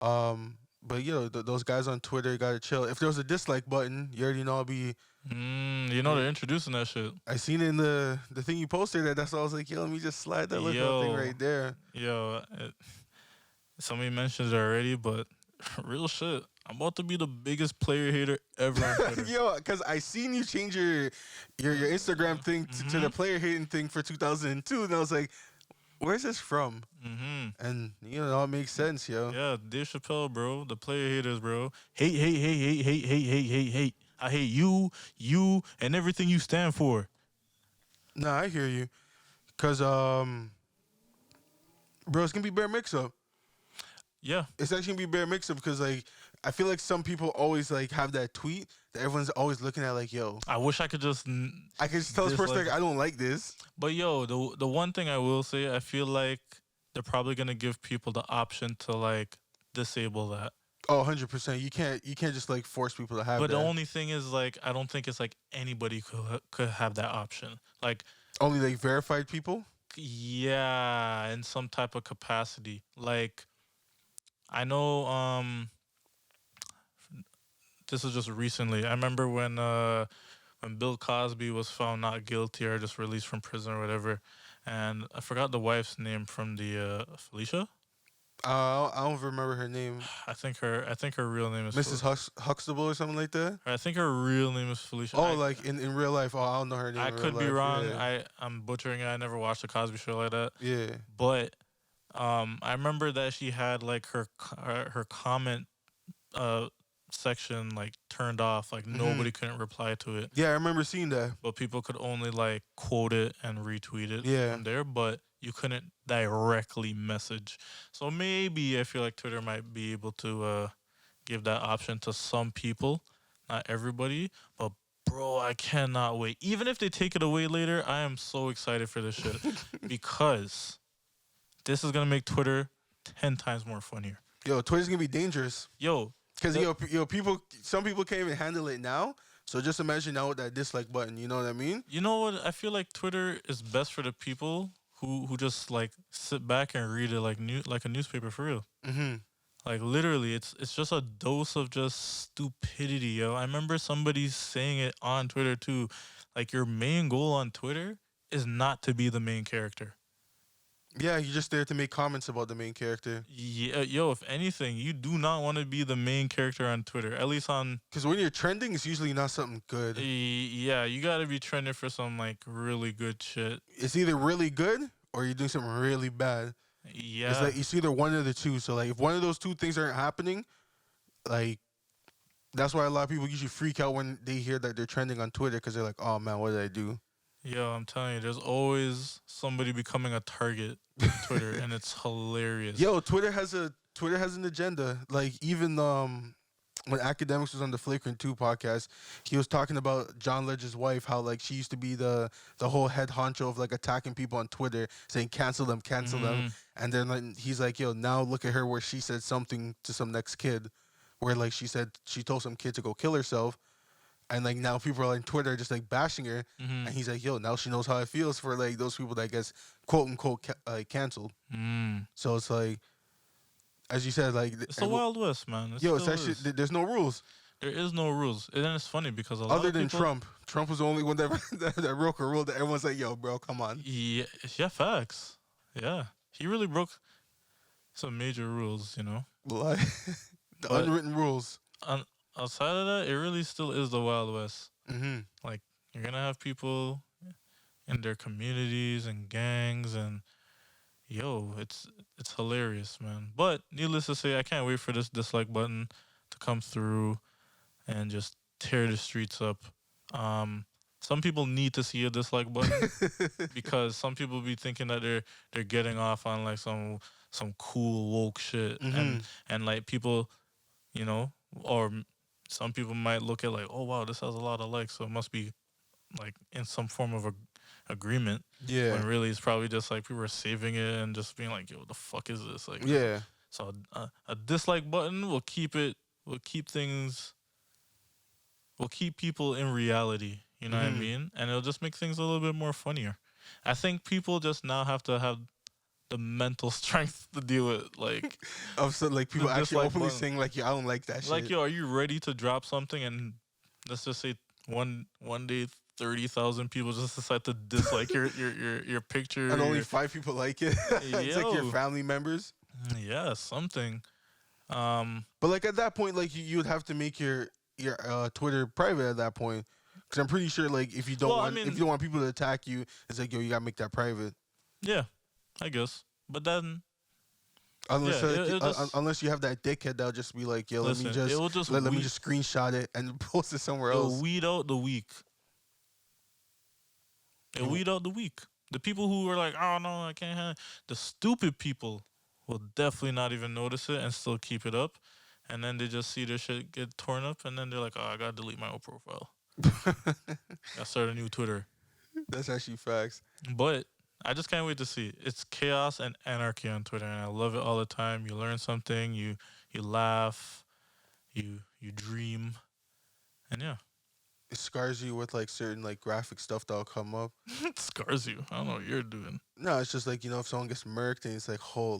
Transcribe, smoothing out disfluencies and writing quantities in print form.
But those guys on Twitter gotta chill. If there was a dislike button, you already know I'll be. You know they're introducing that shit. I seen it in the thing you posted. That's why I was like, yo, let me just slide that little thing Yo, right there. yo, somebody mentioned it already, but real shit. I'm about to be the biggest player hater ever on Twitter. Yo, because I seen you change your Instagram thing to the player hating thing for 2002, and I was like, where's this from? And it makes sense, yo. Yeah, Dave Chappelle, bro. The player haters, bro. Hate, hate, hate, hate, hate, hate, hate, hate, hate. I hate you, and everything you stand for. Nah, I hear you. Cause bro, it's gonna be bare mix up. Yeah. It's actually gonna be bare mix up because like I feel like some people always like have that tweet that everyone's always looking at like, yo. I wish I could just. I can just tell this person like I don't like this. But yo, the one thing I will say, I feel like they're probably gonna give people the option to like disable that. Oh, 100%. You can't just like force people to have But that. the only thing is like I don't think it's like anybody could have that option. Like only like verified people? Yeah, in some type of capacity. Like I know this is just recently. I remember when Bill Cosby was found not guilty or just released from prison or whatever, and I forgot the wife's name from the Felicia. I don't remember her name. I think her real name is Mrs. Huxtable or something like that. I think her real name is Felicia. Oh, like in real life. Oh, I don't know her name. I could be life. wrong. Yeah. I'm butchering it. I never watched the Cosby Show like that. Yeah. But I remember that she had like her comment section like turned off. Like nobody couldn't reply to it. Yeah, I remember seeing that. But people could only like quote it and retweet it from there. But you couldn't directly message. So maybe I feel like Twitter might be able to give that option to some people, not everybody. But bro, I cannot wait. Even if they take it away later, I am so excited for this shit because this is gonna make Twitter 10 times more funnier. Yo, Twitter's gonna be dangerous. Yo, because some people can't even handle it now. So just imagine now with that dislike button. You know what I mean? You know what? I feel like Twitter is best for the people who just like sit back and read it like a newspaper for real. Like literally, it's just a dose of just stupidity, yo. I remember somebody saying it on Twitter too. Like your main goal on Twitter is not to be the main character. Yeah, you're just there to make comments about the main character. Yeah, yo, if anything, you do not want to be the main character on Twitter. At least on... Because when you're trending, it's usually not something good. Yeah, you got to be trending for some, like, really good shit. It's either really good or you're doing something really bad. Yeah. It's like, it's either one of the two. So, like, if one of those two things aren't happening, like, that's why a lot of people usually freak out when they hear that they're trending on Twitter because they're like, oh, man, what did I do? Yo, I'm telling you, there's always somebody becoming a target on Twitter, and it's hilarious. Yo, Twitter has an agenda. Like even when Academics was on the Flagrant 2 podcast, he was talking about John Legend's wife, how like she used to be the whole head honcho of like attacking people on Twitter, saying cancel them, and then like, he's like, yo, now look at her where she said something to some next kid, where like she told some kid to go kill herself. And like now people are like Twitter just like bashing her, and he's like, "Yo, now she knows how it feels for like those people that gets quote unquote canceled." So it's like, as you said, like it's the Wild West, man. It's actually there's no rules. There is no rules, and then it's funny because other than Trump was the only one that that broke a rule that everyone's like, "Yo, bro, come on." Yeah, facts. Yeah, he really broke some major rules, you know. Like the unwritten rules. Outside of that, it really still is the Wild West. Like, you're going to have people in their communities and gangs, and, yo, it's hilarious, man. But, needless to say, I can't wait for this dislike button to come through and just tear the streets up. Some people need to see a dislike button because some people be thinking that they're getting off on, like, some cool woke shit. And, like, people, you know, or... Some people might look at like, oh wow, this has a lot of likes, so it must be like in some form of agreement. Yeah. When really it's probably just like people are saving it and just being like, yo, what the fuck is this? Like, yeah. So a dislike button will keep people in reality. You know what I mean? And it'll just make things a little bit more funnier. I think people just now have to have the mental strength to deal with Of so like the people actually dislike openly button. saying like, "Yeah, I don't like that Like, shit," yo, are you ready to drop something and let's just say one day 30,000 people just decide to dislike your picture. and only 5 people like it. It's like your Yo, family members. yeah, something. Um, But like at that point, like you would have to make your Twitter private at that point, because I'm pretty sure like well, I if mean, you don't want people to attack you, it's like, yo, you gotta make that private. yeah, I guess. But then, Unless yeah, it'll just unless you have that dickhead that'll just be like, yo, listen. It will just let me just screenshot it and post it somewhere it'll else. weed out the weak. It'll You- weed out the weak. The people who are like, oh no, I can't have the stupid people will definitely not even notice it and still keep it up. And then they just see their shit get torn up and then they're like, oh, I gotta delete my old profile. I start a new Twitter. That's actually facts. But I just can't wait to see it. It's chaos and anarchy on Twitter and I love it all the time. You learn something, you laugh, you dream. And yeah. It scars you with like certain like graphic stuff that'll come up. It scars you. I don't know what you're doing. No, it's just like, if someone gets murked and it's like, holy